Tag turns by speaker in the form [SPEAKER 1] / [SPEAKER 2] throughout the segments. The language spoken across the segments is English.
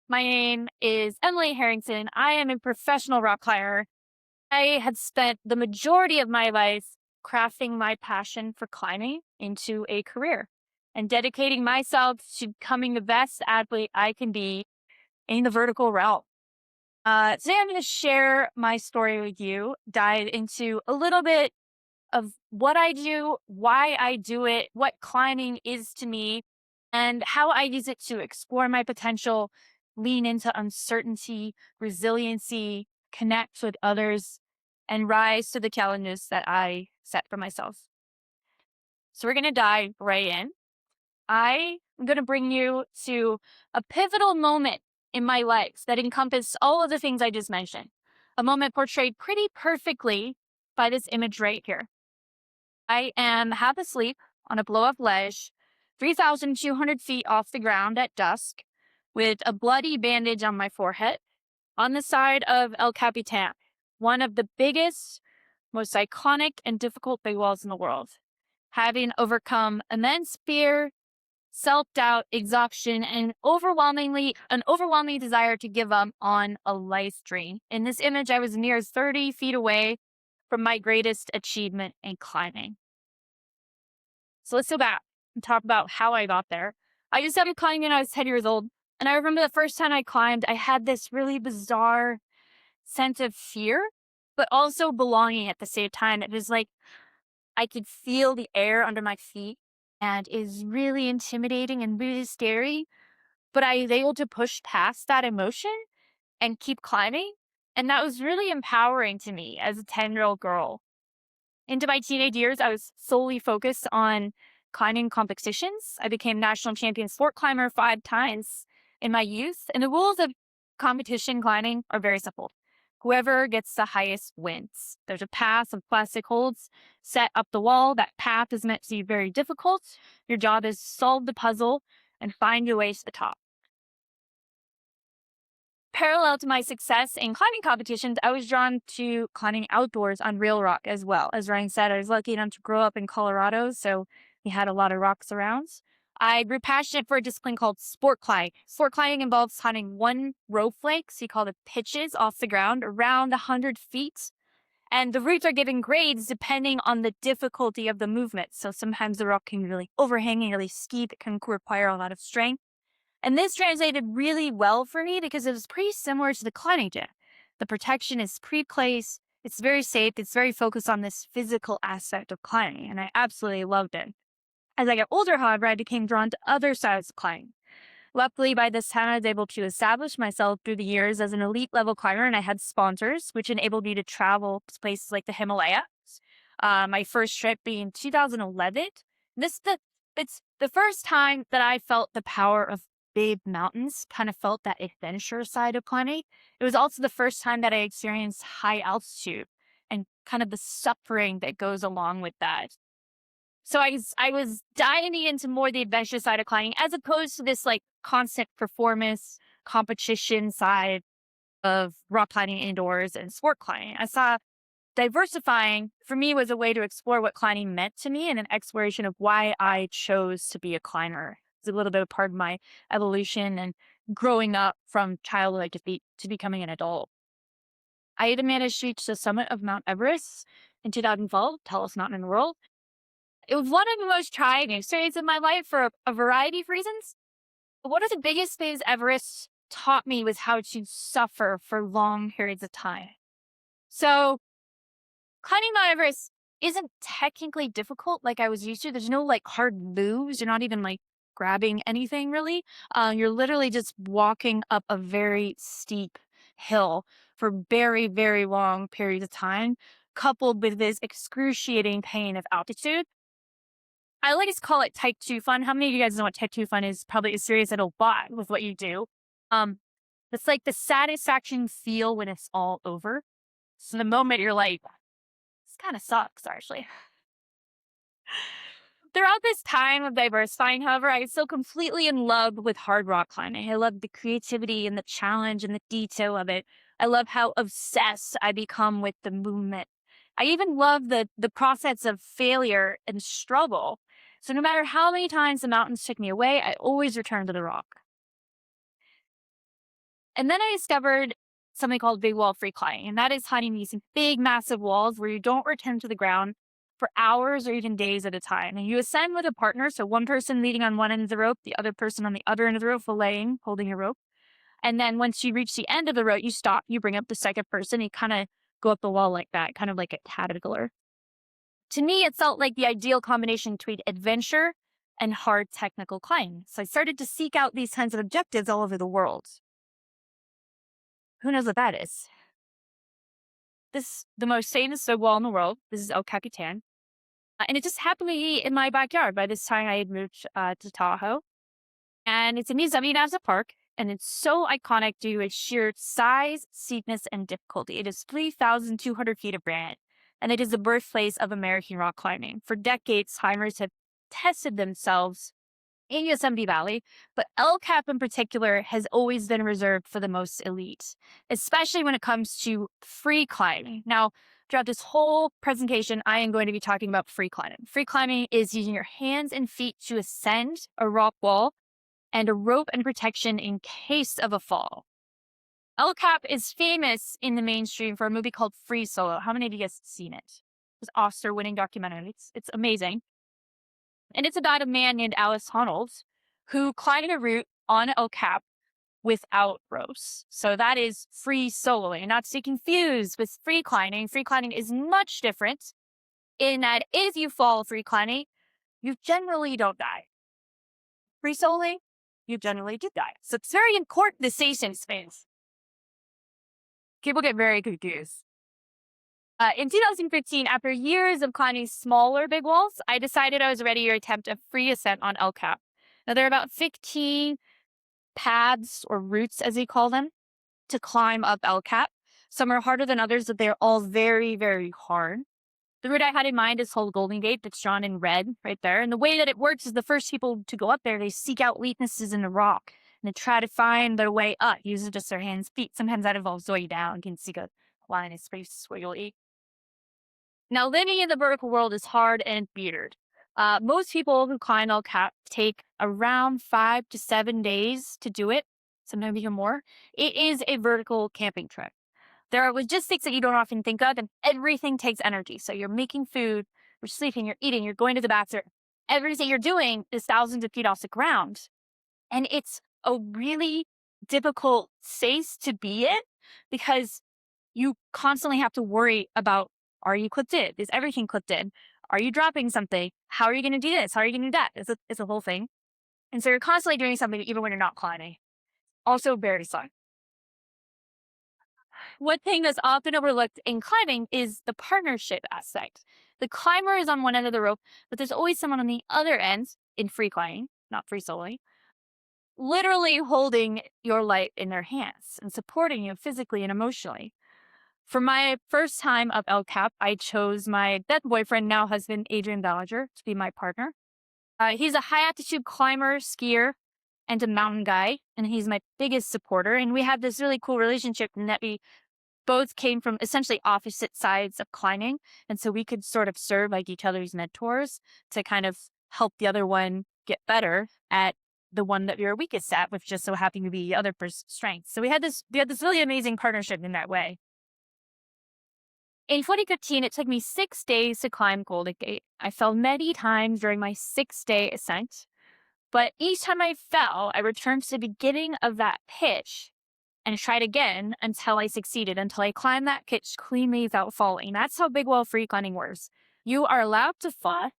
[SPEAKER 1] My name is Emily Harrington. I am a professional rock climber. I had spent the majority of my life crafting my passion for climbing into a career and dedicating myself to becoming the best athlete I can be in the vertical realm. Today, I'm going to share my story with you, dive into a little bit of what I do, why I do it, what climbing is to me, and how I use it to explore my potential, lean into uncertainty, resiliency, connect with others, and rise to the challenges that I set for myself. So we're going to dive right in. I am going to bring you to a pivotal moment in my life that encompassed all of the things I just mentioned. A moment portrayed pretty perfectly by this image right here. I am half asleep on a blow up ledge, 3,200 feet off the ground at dusk, with a bloody bandage on my forehead, on the side of El Capitan, one of the biggest, most iconic, and difficult big walls in the world. Having overcome immense fear, self doubt, exhaustion, and an overwhelming desire to give up on a life dream. In this image, I was near 30 feet away from my greatest achievement in climbing. So let's go back and talk about how I got there. I just started climbing when I was 10 years old. And I remember the first time I climbed, I had this really bizarre sense of fear, but also belonging at the same time. It was like I could feel the air under my feet and is really intimidating and really scary. But I was able to push past that emotion and keep climbing. And that was really empowering to me as a 10-year-old girl. Into my teenage years, I was solely focused on climbing competitions. I became national champion sport climber 5 times in my youth. And the rules of competition climbing are very simple. Whoever gets the highest wins. There's a path of plastic holds set up the wall. That path is meant to be very difficult. Your job is to solve the puzzle and find your way to the top. Parallel to my success in climbing competitions, I was drawn to climbing outdoors on real rock as well. As Ryan said, I was lucky enough to grow up in Colorado, so we had a lot of rocks around. I grew passionate for a discipline called sport climbing. Sport climbing involves climbing one rope flake, so you call it pitches, off the ground around 100 feet. And the routes are given grades depending on the difficulty of the movement. So sometimes the rock can be really overhanging, really steep. It can require a lot of strength. And this translated really well for me because it was pretty similar to the climbing gym. The protection is pre-placed, it's very safe, it's very focused on this physical aspect of climbing, and I absolutely loved it. As I got older, however, I became drawn to other sides of climbing. Luckily, by this time, I was able to establish myself through the years as an elite level climber, and I had sponsors, which enabled me to travel to places like the Himalayas. My first trip being 2011. This the it's the first time that I felt the power of big mountains, kind of felt that adventure side of climbing. It was also the first time that I experienced high altitude and kind of the suffering that goes along with that. So I was diving into more the adventure side of climbing as opposed to this like constant performance competition side of rock climbing indoors and sport climbing. I saw diversifying for me was a way to explore what climbing meant to me and an exploration of why I chose to be a climber. It's a little bit of part of my evolution and growing up from childhood to becoming an adult. I even managed to reach the summit of Mount Everest in 2012, tallest mountain in the world. It was one of the most trying experiences in my life for a variety of reasons. But one of the biggest things Everest taught me was how to suffer for long periods of time. So climbing Mount Everest isn't technically difficult like I was used to. There's no like hard moves. You're not even like grabbing anything really. You're literally just walking up a very steep hill for very, very long periods of time, coupled with this excruciating pain of altitude. I like to call it type 2 fun. How many of you guys know what type 2 fun is? Probably as serious as a lot with what you do. Um, it's like the satisfaction feel when it's all over. So the moment you're like, this kind of sucks, actually. Throughout this time of diversifying, however, I was still completely in love with hard rock climbing. I love the creativity and the challenge and the detail of it. I love how obsessed I become with the movement. I even love the process of failure and struggle. So no matter how many times the mountains took me away, I always returned to the rock. And then I discovered something called big wall free climbing, and that is climbing these big, massive walls where you don't return to the ground for hours or even days at a time. And you ascend with a partner, so one person leading on one end of the rope, the other person on the other end of the rope, filleting, holding a rope. And then once you reach the end of the rope, you stop, you bring up the second person, you kind of go up the wall like that, kind of like a caterpillar. To me, it felt like the ideal combination between adventure and hard technical climbing. So I started to seek out these kinds of objectives all over the world. Who knows what that is? This the most famous snow wall in the world. This is El Capitan. And it just happened to be in my backyard. By this time, I had moved to Tahoe. And it's in Yosemite National Park. And it's so iconic due to its sheer size, steepness, and difficulty. It is 3,200 feet of granite. And it is the birthplace of American rock climbing. For decades, climbers have tested themselves in Yosemite Valley, but El Cap in particular has always been reserved for the most elite, especially when it comes to free climbing. Now, throughout this whole presentation, I am going to be talking about free climbing. Free climbing is using your hands and feet to ascend a rock wall and a rope and protection in case of a fall. El Cap is famous in the mainstream for a movie called Free Solo. How many of you guys have seen it? It's an Oscar-winning documentary. It's amazing. And it's about a man named Alice Honnold who climbed a route on El Cap without ropes. So that is free soloing, not to be confused with free climbing. Free climbing is much different in that if you fall free climbing, you generally don't die. Free soloing, you generally do die. So it's very important distinction space. People get very confused. In 2015, after years of climbing smaller big walls, I decided I was ready to attempt a free ascent on El Cap. Now, there are about 15 paths or routes, as we call them, to climb up El Cap. Some are harder than others, but they're all very, very hard. The route I had in mind is called Golden Gate, that's drawn in red right there. And the way that it works is the first people to go up there, they seek out weaknesses in the rock and they try to find their way up using just their hands, feet. Sometimes that involves way down. You can see a line is pretty swiggly. Now, living in the vertical world is hard and weird. Most people who climb El Cap take around 5 to 7 days to do it, sometimes even more. It is a vertical camping trip. There are logistics that you don't often think of, and everything takes energy. So you're making food, you're sleeping, you're eating, you're going to the bathroom. Everything you're doing is thousands of feet off the ground. And it's a really difficult space to be in because you constantly have to worry about, are you clipped in? Is everything clipped in? Are you dropping something? How are you going to do this? How are you going to do that? It's a whole thing. And so you're constantly doing something even when you're not climbing. Also very fun. One thing that's often overlooked in climbing is the partnership aspect. The climber is on one end of the rope, but there's always someone on the other end in free climbing, not free soloing, literally holding your life in their hands and supporting you physically and emotionally. For my first time up El Cap, I chose my then boyfriend, now husband, Adrian Ballinger, to be my partner. He's a high altitude climber, skier, and a mountain guy, and he's my biggest supporter. And we have this really cool relationship in that we both came from essentially opposite sides of climbing. And so we could sort of serve like each other's mentors to kind of help the other one get better at the one that we were weakest at, which just so happened to be the other person's strength. So we had this really amazing partnership in that way. In 2015, it took me 6 days to climb Golden Gate. I fell many times during my 6-day ascent, but each time I fell, I returned to the beginning of that pitch and tried again until I succeeded, until I climbed that pitch cleanly without falling. That's how big wall free climbing works. You are allowed to fall,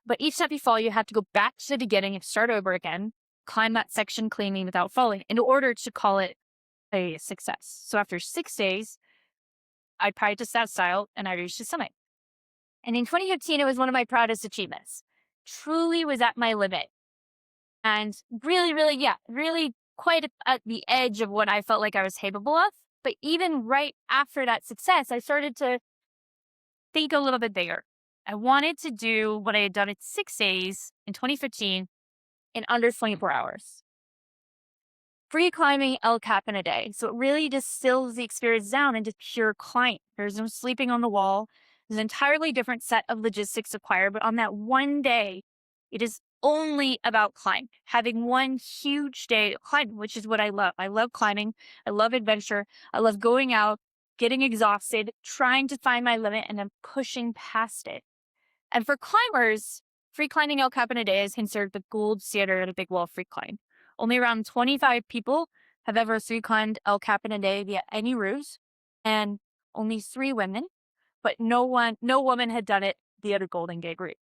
[SPEAKER 1] but each time you fall, you have to go back to the beginning and start over again, climb that section cleanly without falling in order to call it a success. So after 6 days, I practiced that style and I reached the summit. And in 2015, it was one of my proudest achievements. Truly was at my limit. And really, really quite at the edge of what I felt like I was capable of. But even right after that success, I started to think a little bit bigger. I wanted to do what I had done in 6 days in 2015 in under 24 hours. Free climbing El Cap in a day. So it really distills the experience down into pure climb. There's no sleeping on the wall. There's an entirely different set of logistics required. But on that one day, it is only about climbing, having one huge day of climbing, which is what I love. I love climbing. I love adventure. I love going out, getting exhausted, trying to find my limit, and then pushing past it. And for climbers, free climbing El Cap in a day is considered the gold standard of big wall free climb. Only around 25 people have ever free climbed El Cap in a day via any route, and only 3 women, but no woman had done it via the Golden Gate route.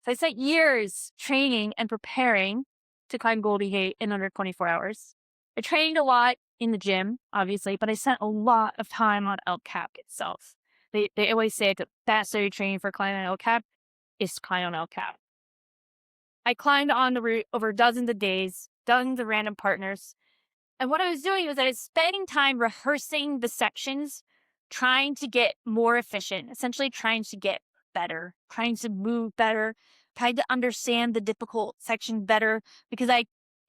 [SPEAKER 1] So I spent years training and preparing to climb Golden Gate in under 24 hours. I trained a lot in the gym, obviously, but I spent a lot of time on El Cap itself. They always say the best way to train for climbing El Cap is to climb on El Cap. I climbed on the route over dozens of days, dozens of random partners. And what I was doing was I was spending time rehearsing the sections, trying to get more efficient, essentially trying to get better, trying to move better, trying to understand the difficult section better. Because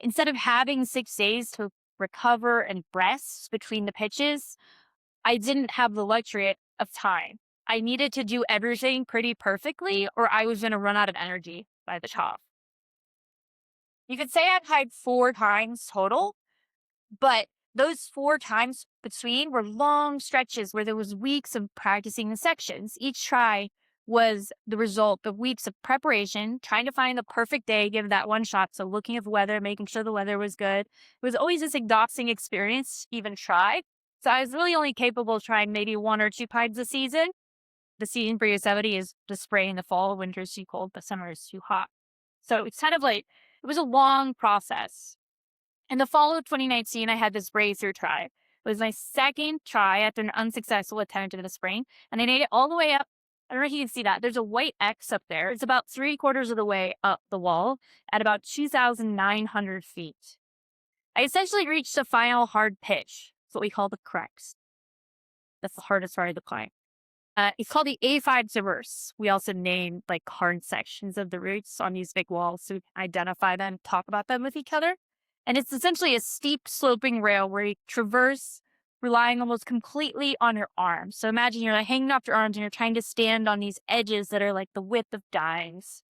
[SPEAKER 1] instead of having 6 days to recover and rest between the pitches, I didn't have the luxury of time. I needed to do everything pretty perfectly, or I was going to run out of energy by the top. You could say I've hiked 4 times total, but those 4 times between were long stretches where there was weeks of practicing the sections. Each try was the result of weeks of preparation, trying to find the perfect day, give that one shot. So looking at the weather, making sure the weather was good. It was always this exhausting experience to even try. So I was really only capable of trying maybe 1 or 2 times a season. The season for Yosemite is the spring in the fall, winter is too cold, but summer is too hot. So it's kind of like, it was a long process. In the fall of 2019, I had this breakthrough try. It was my second try after an unsuccessful attempt in the spring, and I made it all the way up. I don't know if you can see that. There's a white X up there. It's about 3/4 of the way up the wall at about 2,900 feet. I essentially reached the final hard pitch. It's what we call the crux. That's the hardest part of the climb. It's called the A5 traverse. We also name like hard sections of the routes on these big walls so we can identify them, talk about them with each other. And it's essentially a steep sloping rail where you traverse relying almost completely on your arms. So imagine you're like hanging off your arms and you're trying to stand on these edges that are like the width of dimes.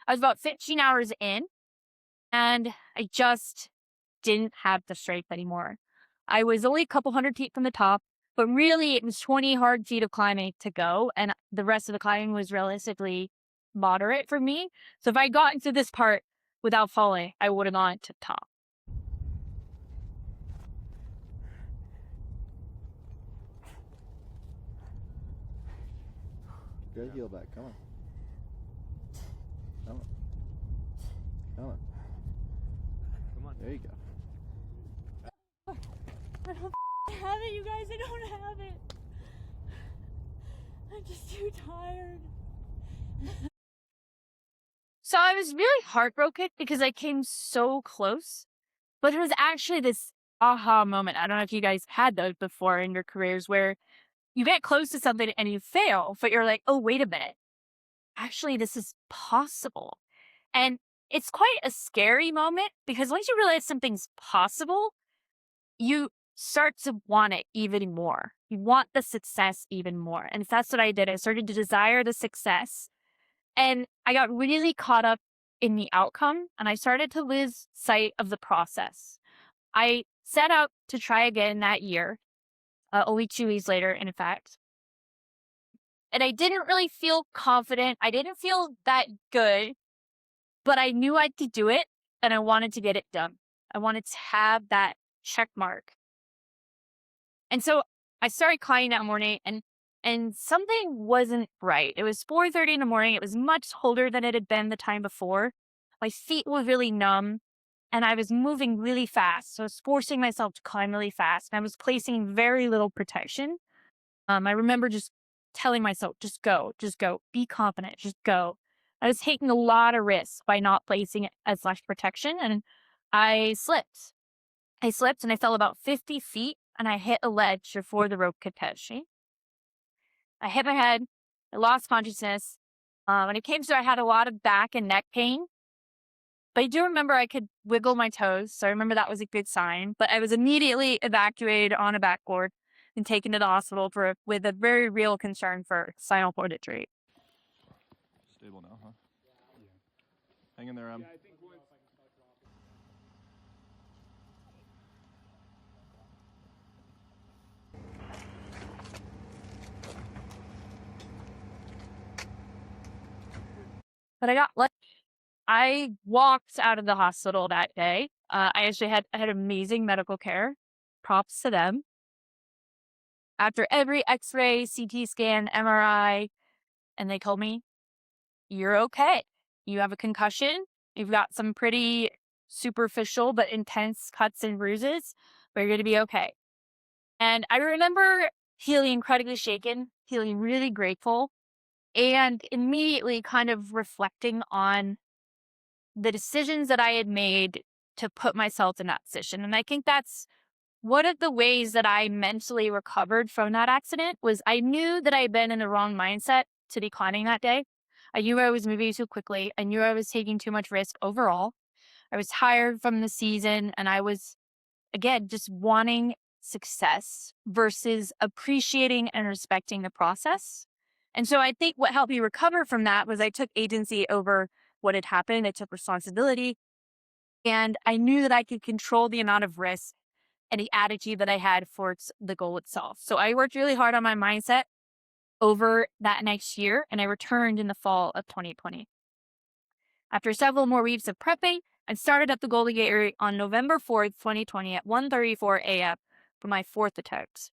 [SPEAKER 1] I was about 15 hours in and I just didn't have the strength anymore. I was only a couple hundred feet from the top, but really it was 20 hard feet of climbing to go. And the rest of the climbing was relatively moderate for me. So if I got into this part without falling, I would have gone to the top.
[SPEAKER 2] Good heel back, come on. Come on. Come on.
[SPEAKER 3] Come on.
[SPEAKER 2] There you go.
[SPEAKER 1] I don't have it, you guys. I don't have it. I'm just too tired. So I was really heartbroken because I came so close, but it was actually this aha moment. I don't know if you guys had those before in your careers where you get close to something and you fail, but you're like, oh, wait a minute. Actually, this is possible. And it's quite a scary moment because once you realize something's possible, you start to want it even more. You want the success even more. And that's what I did. I started to desire the success. And I got really caught up in the outcome and I started to lose sight of the process. I set out to try again that year, only 2 weeks later, in fact. And I didn't really feel confident. I didn't feel that good, but I knew I could do it and I wanted to get it done. I wanted to have that check mark. And so I started climbing that morning and something wasn't right. It was 4:30 in the morning. It was much colder than it had been the time before. My feet were really numb and I was moving really fast. So I was forcing myself to climb really fast. And I was placing very little protection. I remember just telling myself, just go, be confident, just go. I was taking a lot of risks by not placing as much protection and I slipped. I slipped and I fell about 50 feet and I hit a ledge before the rope could catch me. I hit my head. I lost consciousness. When it came to, I had a lot of back and neck pain. But I do remember I could wiggle my toes. So I remember that was a good sign. But I was immediately evacuated on a backboard and taken to the hospital with a very real concern for spinal cord injury.
[SPEAKER 2] Stable now, huh? Hang in there,
[SPEAKER 1] But I got lucky. I walked out of the hospital that day. I had amazing medical care. Props to them. After every X-ray, CT scan, MRI, and they told me, "You're okay. You have a concussion. You've got some pretty superficial but intense cuts and bruises, but you're going to be okay." And I remember feeling incredibly shaken, feeling really grateful, and immediately kind of reflecting on the decisions that I had made to put myself in that position. And I think that's one of the ways that I mentally recovered from that accident was I knew that I had been in the wrong mindset to declining that day. I knew I was moving too quickly. I knew I was taking too much risk overall. I was tired from the season and I was, again, just wanting success versus appreciating and respecting the process. And so I think what helped me recover from that was I took agency over what had happened. I took responsibility and I knew that I could control the amount of risk and the attitude that I had for the goal itself. So I worked really hard on my mindset over that next year and I returned in the fall of 2020. After several more weeks of prepping, I started at the Golden Gate area on November 4th, 2020 at 1:34 a.m. for my fourth attempt.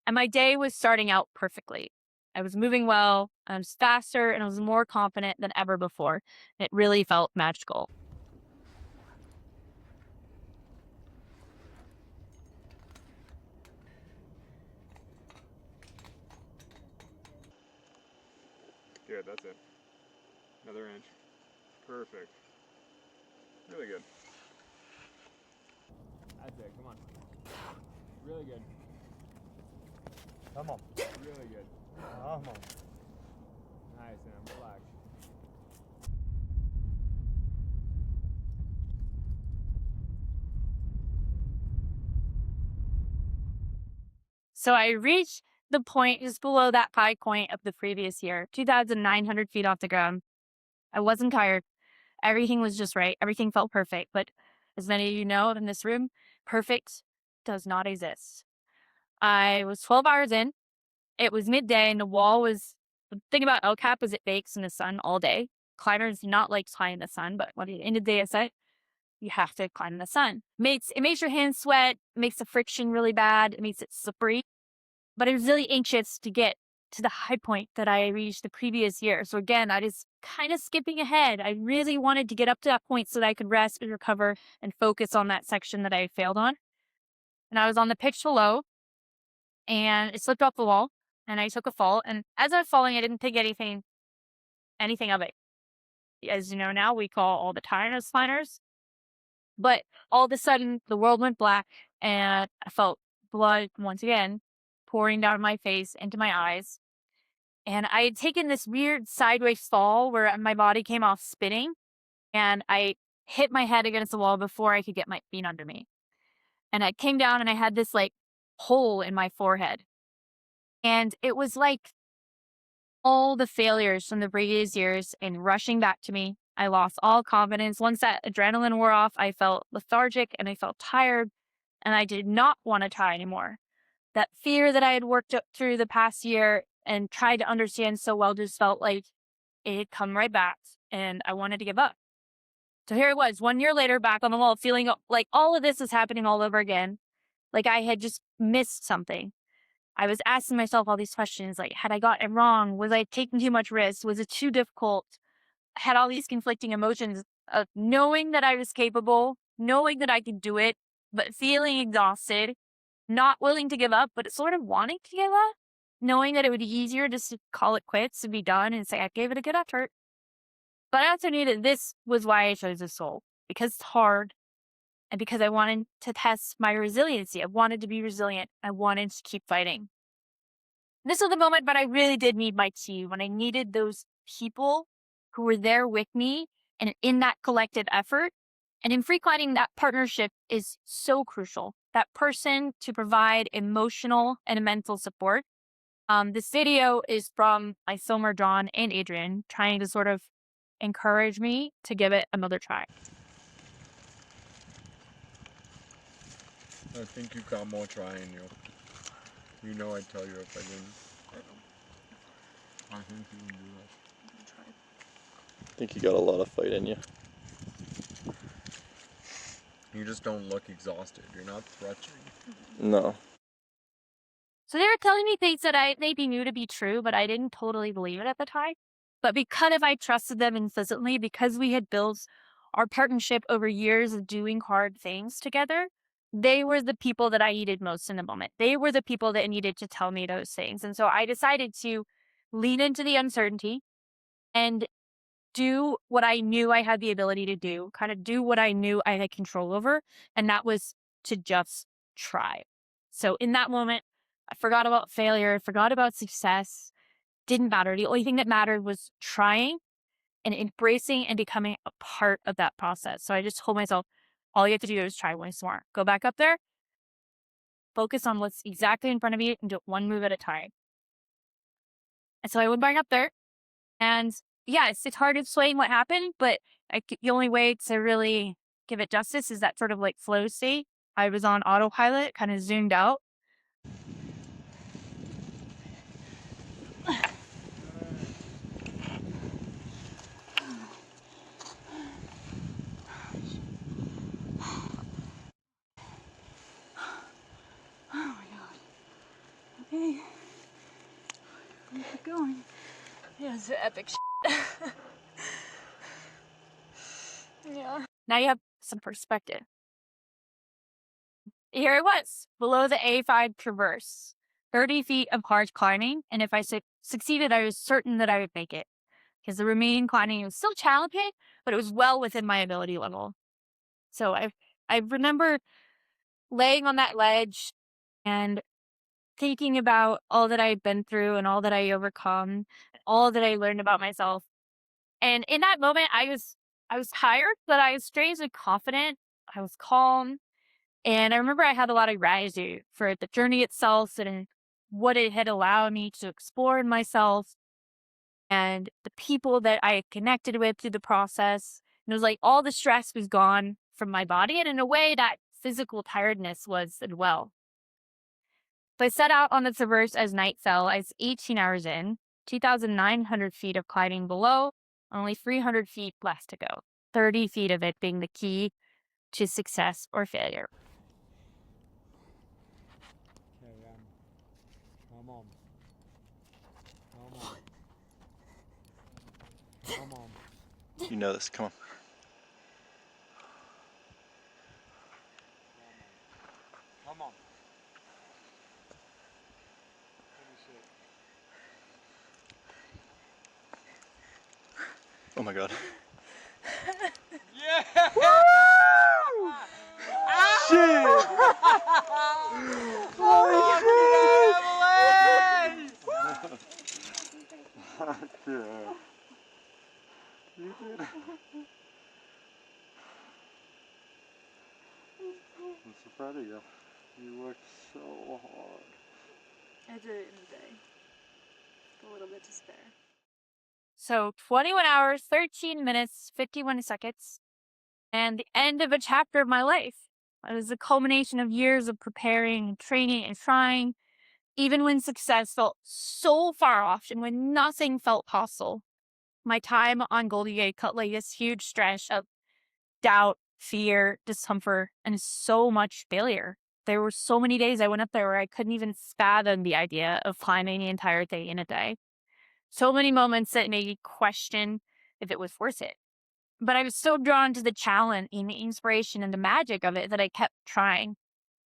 [SPEAKER 1] And my day was starting out perfectly. I was moving well, I was faster, and I was more confident than ever before. It really felt magical.
[SPEAKER 3] Good, that's it. Another inch. Perfect. Really good. That's it, come on. Really good.
[SPEAKER 2] Come on.
[SPEAKER 3] Really good.
[SPEAKER 2] Come on.
[SPEAKER 3] Nice, Sam, relax.
[SPEAKER 1] So I reached the point just below that high point of the previous year, 2,900 feet off the ground. I wasn't tired. Everything was just right. Everything felt perfect. But as many of you know in this room, perfect does not exist. I was 12 hours in. It was midday, and the thing about El Cap is it bakes in the sun all day. Climbers do not like climbing in the sun, but when the end of the day is set, you have to climb in the sun. It makes your hands sweat, makes the friction really bad, it makes it slippery. But I was really anxious to get to the high point that I reached the previous year. So again, I just kind of skipping ahead. I really wanted to get up to that point so that I could rest and recover and focus on that section that I failed on. And I was on the pitch below and it slipped off the wall and I took a fall. And as I was falling, I didn't think anything of it. As you know now, we call all the tires liners. But all of a sudden, the world went black and I felt blood once again pouring down my face into my eyes. And I had taken this weird sideways fall where my body came off spinning and I hit my head against the wall before I could get my feet under me. And I came down and I had this like hole in my forehead. And it was like all the failures from the previous years and rushing back to me. I lost all confidence. Once that adrenaline wore off, I felt lethargic and I felt tired and I did not want to try anymore. That fear that I had worked up through the past year and tried to understand so well just felt like it had come right back and I wanted to give up. So here it was, 1 year later, back on the wall, feeling like all of this is happening all over again. Like I had just missed something. I was asking myself all these questions like, had I gotten it wrong? Was I taking too much risk? Was it too difficult? I had all these conflicting emotions of knowing that I was capable, knowing that I could do it, but feeling exhausted, not willing to give up, but sort of wanting to give up, knowing that it would be easier just to call it quits and be done and say, I gave it a good effort. But I also knew that this was why I chose the soul, because it's hard and because I wanted to test my resiliency. I wanted to be resilient. I wanted to keep fighting. This was the moment, but I really did need my team when I needed those people who were there with me and in that collective effort. And in free climbing, that partnership is so crucial. That person to provide emotional and mental support. This video is from my swimmer, John and Adrian, trying to sort of encouraged me to give it another try.
[SPEAKER 3] I think you got more try in you. You know I'd tell you if I didn't. I think you can do that.
[SPEAKER 2] I think you got a lot of fight in you.
[SPEAKER 3] You just don't look exhausted. You're not threatening.
[SPEAKER 2] No.
[SPEAKER 1] So they were telling me things that I maybe knew to be true, but I didn't totally believe it at the time. But because if I trusted them implicitly, because we had built our partnership over years of doing hard things together, they were the people that I needed most in the moment. They were the people that needed to tell me those things. And so I decided to lean into the uncertainty and do what I knew I had the ability to do, kind of do what I knew I had control over. And that was to just try. So in that moment, I forgot about failure, forgot about success, didn't matter. The only thing that mattered was trying and embracing and becoming a part of that process. So I just told myself, all you have to do is try once more. Go back up there, focus on what's exactly in front of you, and do it one move at a time. And so I went back up there, and yeah, it's hard to explain what happened, but the only way to really give it justice is that sort of like flow state. I was on autopilot, kind of zoomed out.
[SPEAKER 4] Oh my god. Okay. Keep going. Yeah, it's epic shit. Yeah.
[SPEAKER 1] Now you have some perspective. Here I was, below the A5 traverse, 30 feet of hard climbing, and if I succeeded, I was certain that I would make it, because the remaining climbing was still challenging, but it was well within my ability level. So I remember laying on that ledge and thinking about all that I'd been through and all that I overcome, and all that I learned about myself. And in that moment, I was tired, but I was strangely confident. I was calm. And I remember I had a lot of gratitude for the journey itself and what it had allowed me to explore in myself and the people that I had connected with through the process. And it was like all the stress was gone from my body. And in a way, that physical tiredness was as well. So I set out on the traverse as night fell. I was 18 hours in, 2,900 feet of climbing below, only 300 feet left to go, 30 feet of it being the key to success or failure.
[SPEAKER 3] Okay, come on. Come on. Come on.
[SPEAKER 2] You know this. Come on.
[SPEAKER 3] Come on. Finish it.
[SPEAKER 2] Oh my god.
[SPEAKER 3] Yeah!
[SPEAKER 4] Woo!
[SPEAKER 2] Shit! You did. I'm so proud of you. You worked so hard.
[SPEAKER 4] I did it in a day. A little bit to spare.
[SPEAKER 1] So 21 hours, 13 minutes, 51 seconds, and the end of a chapter of my life. It was a culmination of years of preparing and training and trying, even when success felt so far off and when nothing felt possible. My time on Goldie Gate cut like this huge stretch of doubt, fear, discomfort, and so much failure. There were so many days I went up there where I couldn't even fathom the idea of climbing the entire thing in a day. So many moments that made me question if it was worth it. But I was so drawn to the challenge and the inspiration and the magic of it that I kept trying,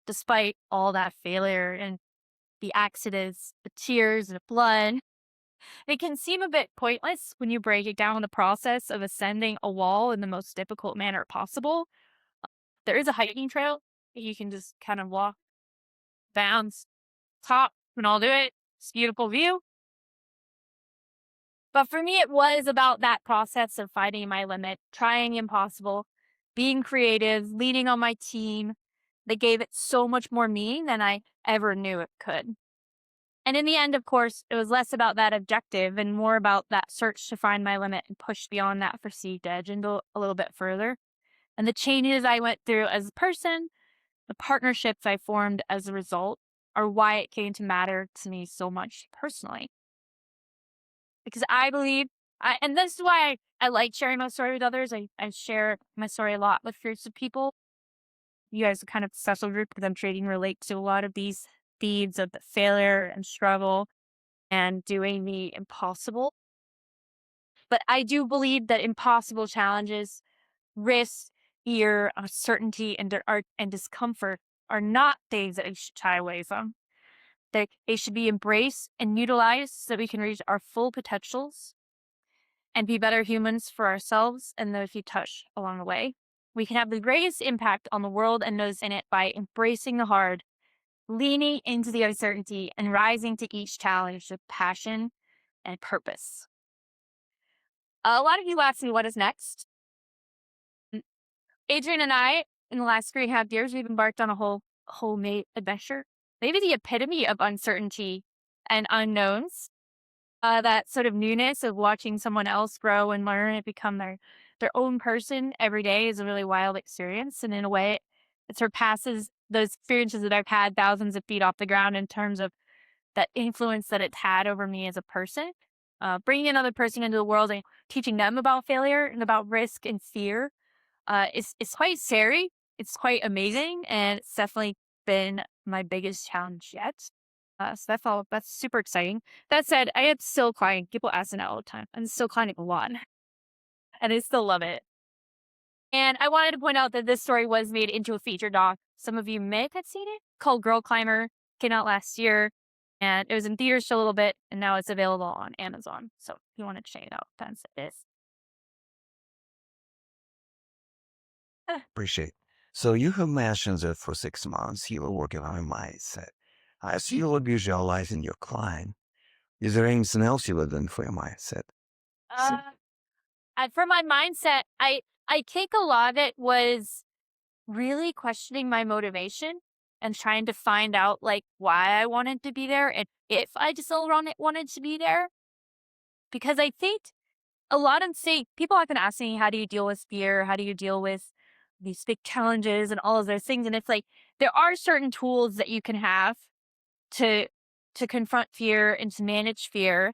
[SPEAKER 1] despite all that failure and the accidents, the tears, and the blood. It can seem a bit pointless when you break it down the process of ascending a wall in the most difficult manner possible. There is a hiking trail that you can just kind of walk, bounce, top, and I'll do it. It's a beautiful view. But for me, it was about that process of finding my limit, trying impossible, being creative, leaning on my team. They gave it so much more meaning than I ever knew it could. And in the end, of course, it was less about that objective and more about that search to find my limit and push beyond that perceived edge and go a little bit further. And the changes I went through as a person, the partnerships I formed as a result, are why it came to matter to me so much personally. Because I believe, and this is why I like sharing my story with others. I share my story a lot with groups of people. You guys are kind of a special group because I'm trading relate to a lot of these themes of the failure and struggle and doing the impossible. But I do believe that impossible challenges, risk, fear, uncertainty, and discomfort are not things that we should shy away from. They should be embraced and utilized so that we can reach our full potentials and be better humans for ourselves and those we touch along the way. We can have the greatest impact on the world and those in it by embracing the hard, leaning into the uncertainty, and rising to each challenge with passion and purpose. A lot of you asked me what is next. Adrian and I, in the last 3.5 years, we've embarked on a whole mate adventure. Maybe the epitome of uncertainty and unknowns. That sort of newness of watching someone else grow and learn and become their own person every day is a really wild experience. And in a way, it surpasses those experiences that I've had thousands of feet off the ground in terms of that influence that it's had over me as a person. Bringing another person into the world and teaching them about failure and about risk and fear it's quite scary. It's quite amazing, and it's definitely been my biggest challenge yet. So that's super exciting. That said, I am still climbing. People ask me that all the time. I'm still climbing a lot, and I still love it. And I wanted to point out that this story was made into a feature doc. Some of you may have seen it, called Girl Climber. Came out last year, and it was in theaters for a little bit, and now it's available on Amazon. So if you want to check it out, that's it.
[SPEAKER 5] Appreciate. So you have mentioned that for 6 months you were working on your mindset. I see you were visualizing your climb. Is there anything else you were doing for your mindset? So,
[SPEAKER 1] Uh, and for my mindset, I think a lot of it was really questioning my motivation and trying to find out like why I wanted to be there and if I just wanted to be there. Because I think a lot of people often ask me, how do you deal with fear? How do you deal with these big challenges and all of those things? And it's like there are certain tools that you can have to confront fear and to manage fear.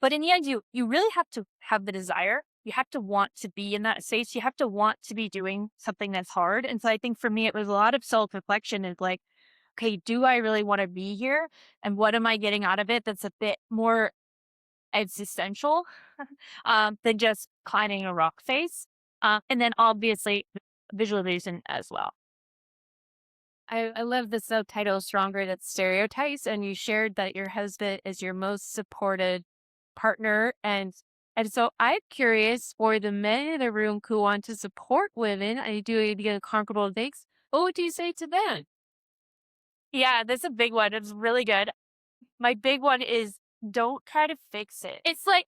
[SPEAKER 1] But in the end, you really have to have the desire. You have to want to be in that space. You have to want to be doing something that's hard. And so I think for me, it was a lot of self reflection. Is like, okay, do I really want to be here? And what am I getting out of it that's a bit more existential than just climbing a rock face? And then obviously visualization as well. I love the subtitle Stronger Than Stereotypes, and you shared that your husband is your most supported partner. And so I'm curious for the men in the room who want to support women and do the uncomfortable things, what would you say to them? Yeah, that's a big one. It's really good. My big one is don't try to fix it. It's like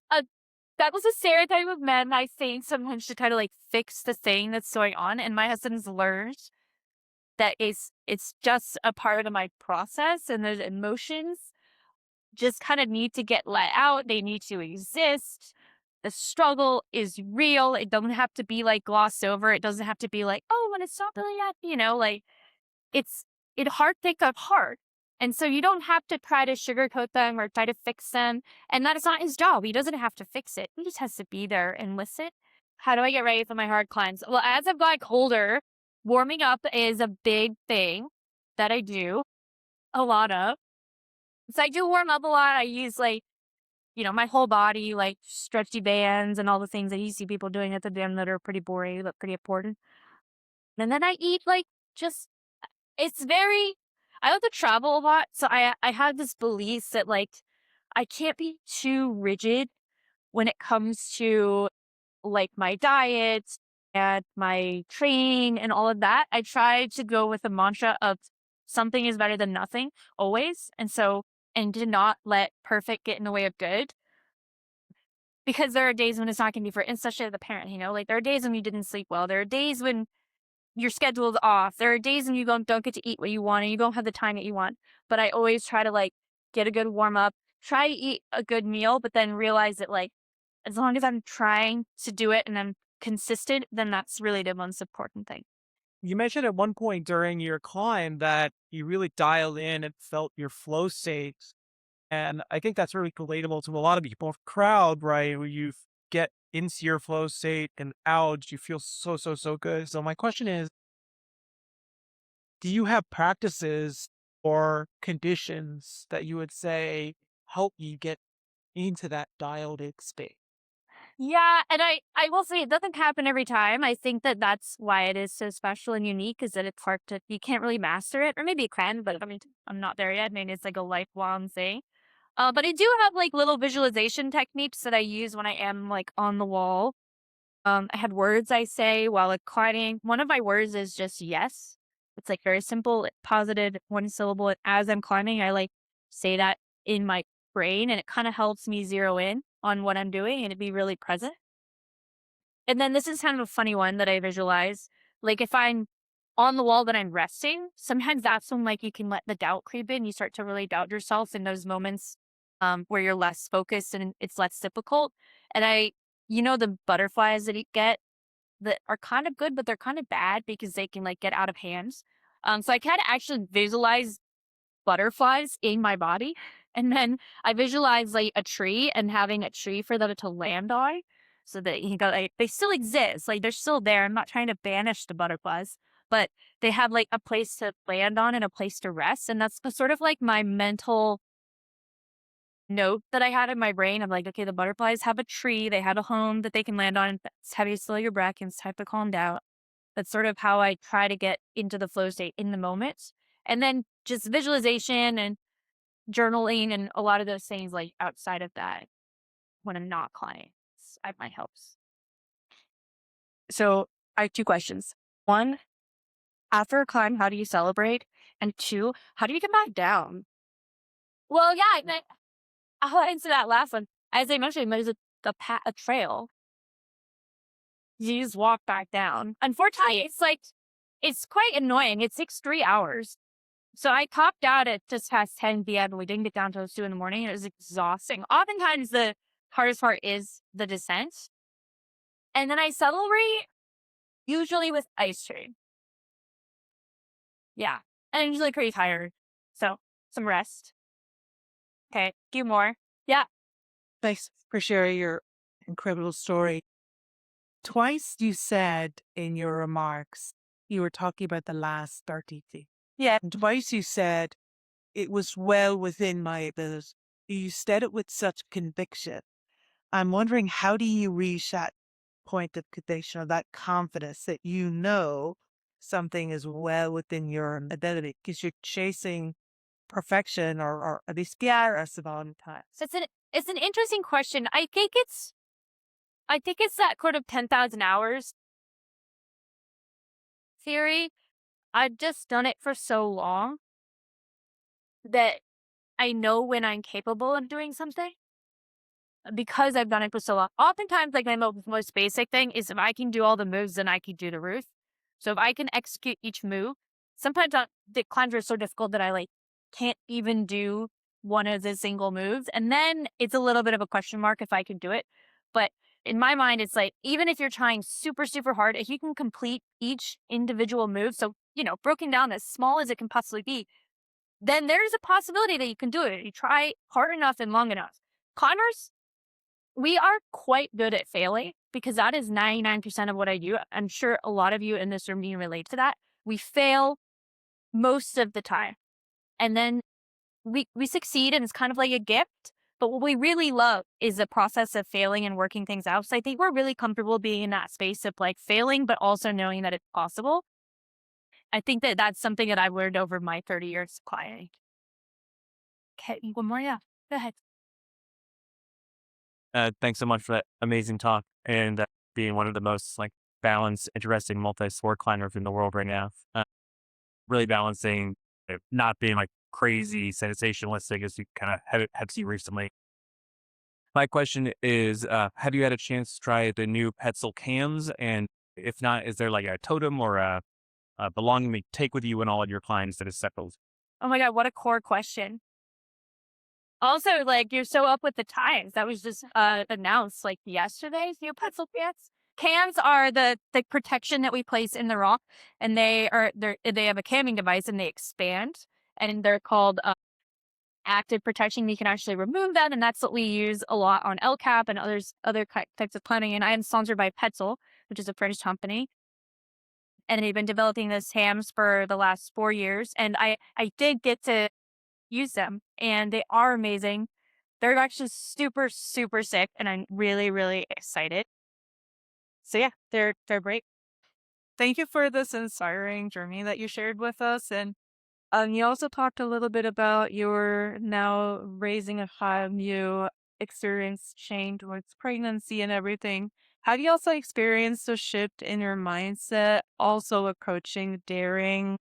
[SPEAKER 1] that was a stereotype of men, I think, sometimes to try to like fix the thing that's going on. And my husband's learned that it's just a part of my process and those emotions just kind of need to get let out. They need to exist. The struggle is real. It doesn't have to be like glossed over. It doesn't have to be like, oh, when it's not really that, like it's hard things are hard. And so you don't have to try to sugarcoat them or try to fix them. And that is not his job. He doesn't have to fix it. He just has to be there and listen. How do I get ready for my hard climbs? Well, as I've got colder, warming up is a big thing that I do a lot of. So I do warm up a lot. I use like, my whole body, like stretchy bands and all the things that you see people doing at the gym that are pretty boring, but pretty important. And then I eat like just, it's very, I like to travel a lot. So I have this belief that like, I can't be too rigid when it comes to like my diet and my training and all of that. I try to go with the mantra of something is better than nothing always. And to not let perfect get in the way of good. Because there are days when it's not going to be for, especially as a parent, like there are days when you didn't sleep well. There are days when your schedule's off. There are days when you don't get to eat what you want and you don't have the time that you want. But I always try to like get a good warm up, try to eat a good meal, but then realize that like as long as I'm trying to do it and I'm consistent, then that's really the most important thing.
[SPEAKER 6] You mentioned at one point during your climb that you really dialed in and felt your flow state. And I think that's really relatable to a lot of people. Crowd, right? Where you get into your flow state and out, you feel so, so, so good. So my question is, do you have practices or conditions that you would say help you get into that dialed in state?
[SPEAKER 1] Yeah, and I will say it doesn't happen every time. I think that that's why it is so special and unique is that it's hard to you can't really master it, or maybe you can, but I mean I'm not there yet. Maybe it's like a lifelong thing. But I do have like little visualization techniques that I use when I am like on the wall. I have words I say while like climbing. One of my words is just yes. It's like very simple, positive, one syllable. And as I'm climbing, I like say that in my brain, and it kind of helps me zero in on what I'm doing and to be really present. And then this is kind of a funny one that I visualize. Like if I'm on the wall but I'm resting, sometimes that's when like you can let the doubt creep in. You start to really doubt yourself in those moments where you're less focused and it's less difficult. And the butterflies that you get that are kind of good, but they're kind of bad because they can like get out of hands. So I kind of actually visualize butterflies in my body. And then I visualize like a tree and having a tree for them to land on so that like, they still exist. Like they're still there. I'm not trying to banish the butterflies, but they have like a place to land on and a place to rest. And that's sort of like my mental note that I had in my brain. I'm like, okay, the butterflies have a tree. They have a home that they can land on. It's how you slow your breath and it's time to calm down. That's sort of how I try to get into the flow state in the moment. And then just visualization and journaling and a lot of those things like outside of that when I'm not climbing. My helps. So I have two questions. One, after a climb, how do you celebrate? And two, how do you get back down? Well, yeah, I'll answer that last one. As I mentioned, there's a trail. You just walk back down. Unfortunately, it's quite annoying. It takes 3 hours. So I topped out at just past 10 p.m. and we didn't get down till 2 in the morning. It was exhausting. Oftentimes the hardest part is the descent. And then I celebrate usually with ice cream. Yeah. And I'm usually pretty tired. So some rest. Okay. Few more. Yeah.
[SPEAKER 6] Thanks for sharing your incredible story. Twice you said in your remarks, you were talking about the last 30 days.
[SPEAKER 1] Yeah.
[SPEAKER 6] And twice you said it was well within my ability. You said it with such conviction. I'm wondering, how do you reach that point of conviction or that confidence that you know something is well within your ability because you're chasing perfection or at least progress of all the time?
[SPEAKER 1] So it's an interesting question. I think it's that sort of 10,000 hours theory. I've just done it for so long that I know when I'm capable of doing something because I've done it for so long. Oftentimes, like my most basic thing is if I can do all the moves, then I can do the roof. So if I can execute each move, sometimes the climbs are so difficult that I like can't even do one of the single moves. And then it's a little bit of a question mark if I can do it. But in my mind, it's like, even if you're trying super, super hard, if you can complete each individual move, so, broken down as small as it can possibly be, then there's a possibility that you can do it. You try hard enough and long enough. Climbers, we are quite good at failing because that is 99% of what I do. I'm sure a lot of you in this room can relate to that. We fail most of the time. And then we succeed and it's kind of like a gift. But what we really love is the process of failing and working things out. So I think we're really comfortable being in that space of like failing, but also knowing that it's possible. I think that that's something that I've learned over my 30 years of climbing. Okay, one more. Yeah, go ahead.
[SPEAKER 7] Thanks so much for that amazing talk and being one of the most like balanced, interesting multi-sport climbers in the world right now. Really balancing, not being like crazy sensationalistic as you kind of have seen recently. My question is, have you had a chance to try the new Petzl cams? And if not, is there like a totem or a belonging you take with you in all of your climbs that is settled?
[SPEAKER 1] Oh my God, what a core question. Also, like, you're so up with the times. That was just announced like yesterday's new pencil cans. Cans are the protection that we place in the rock, and they have a camming device and they expand, and they're called active protection. You can actually remove that, and that's what we use a lot on LCAP and other types of planning. And I am sponsored by Petzl, which is a French company, and they've been developing this hams for the last 4 years. And I did get to use them, and they are amazing. They're actually super, super sick, and I'm really, really excited. So yeah, they're great.
[SPEAKER 6] Thank you for this inspiring journey that you shared with us. And you also talked a little bit about your now raising a child, you experienced change with pregnancy and everything. Have you also experienced a shift in your mindset, also approaching daring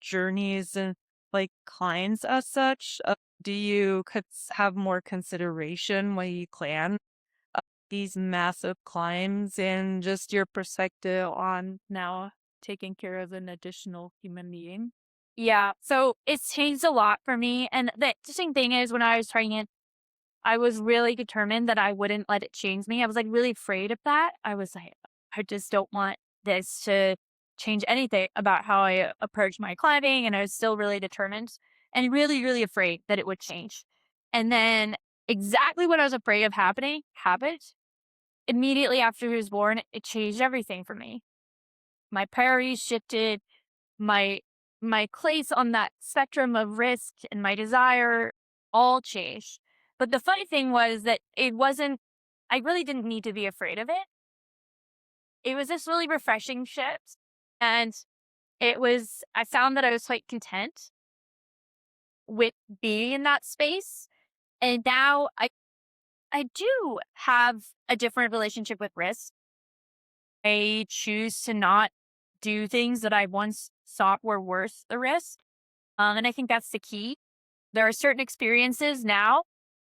[SPEAKER 6] journeys and like clients as such? Do you have more consideration when you plan these massive climbs and just your perspective on now taking care of an additional human being?
[SPEAKER 1] Yeah, so it's changed a lot for me. And the interesting thing is, when I was trying it, I was really determined that I wouldn't let it change me. I was like really afraid of that. I was like, I just don't want this to change anything about how I approach my climbing. And I was still really determined and really, really afraid that it would change. And then exactly what I was afraid of happening happened. Immediately after he was born, it changed everything for me. My priorities shifted, my my place on that spectrum of risk and my desire all changed. But the funny thing was that it wasn't I really didn't need to be afraid of it. It was this really refreshing shift. And I found that I was quite content with being in that space. And now I do have a different relationship with risk. I choose to not do things that I once thought were worth the risk. And I think that's the key. There are certain experiences now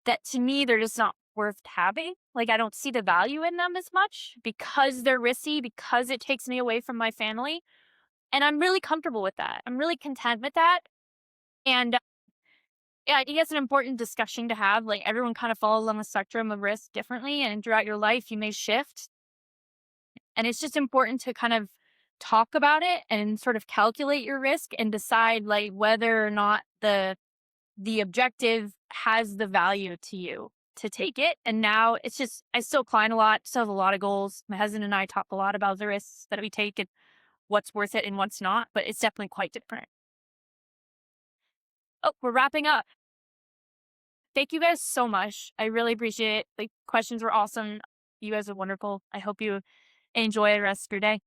[SPEAKER 1] that to me, they're just not worth having. Like, I don't see the value in them as much because they're risky, because it takes me away from my family. And I'm really comfortable with that. I'm really content with that. And yeah, I think it's an important discussion to have. Like, everyone kind of falls on the spectrum of risk differently. And throughout your life, you may shift. And it's just important to kind of talk about it and sort of calculate your risk and decide like whether or not the objective has the value to you to take it. And now it's just, I still climb a lot, still have a lot of goals. My husband and I talk a lot about the risks that we take and what's worth it and what's not, but it's definitely quite different. Oh, we're wrapping up. Thank you guys so much. I really appreciate it. The questions were awesome. You guys are wonderful. I hope you enjoy the rest of your day.